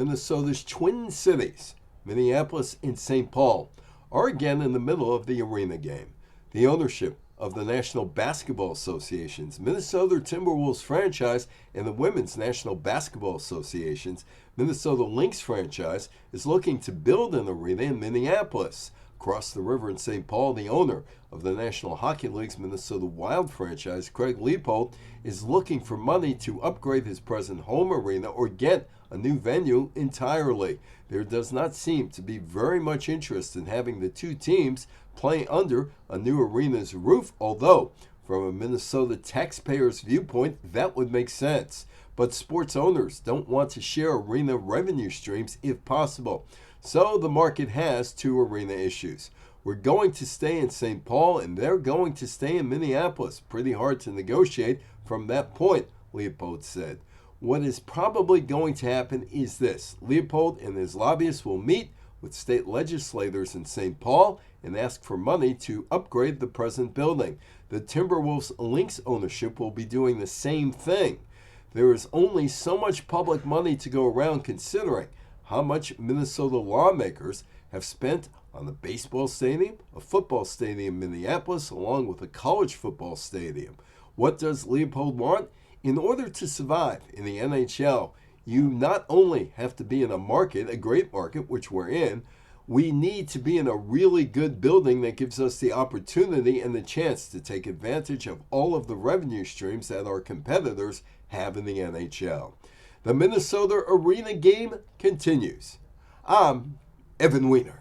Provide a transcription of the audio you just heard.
Minnesota's Twin Cities, Minneapolis and St. Paul, are again in the middle of the arena game. The ownership of the National Basketball Association's Minnesota Timberwolves franchise and the Women's National Basketball Association's Minnesota Lynx franchise is looking to build an arena in Minneapolis. Across the river in St. Paul, the owner of the National Hockey League's Minnesota Wild franchise, Craig Leopold, is looking for money to upgrade his present home arena or get a new venue entirely. There does not seem to be very much interest in having the two teams play under a new arena's roof, although from a Minnesota taxpayer's viewpoint, that would make sense. But sports owners don't want to share arena revenue streams if possible. So the market has two arena issues. We're going to stay in St. Paul and they're going to stay in Minneapolis. Pretty hard to negotiate from that point, Leopold said. What is probably going to happen is this. Leopold and his lobbyists will meet with state legislators in St. Paul and ask for money to upgrade the present building. The Timberwolves Lynx ownership will be doing the same thing. There is only so much public money to go around considering how much Minnesota lawmakers have spent on a baseball stadium, a football stadium in Minneapolis, along with a college football stadium. What does Leopold want? In order to survive in the NHL, you not only have to be in a market, a great market, which we're in, we need to be in a really good building that gives us the opportunity and the chance to take advantage of all of the revenue streams that our competitors have in the NHL. The Minnesota Arena game continues. I'm Evan Weiner.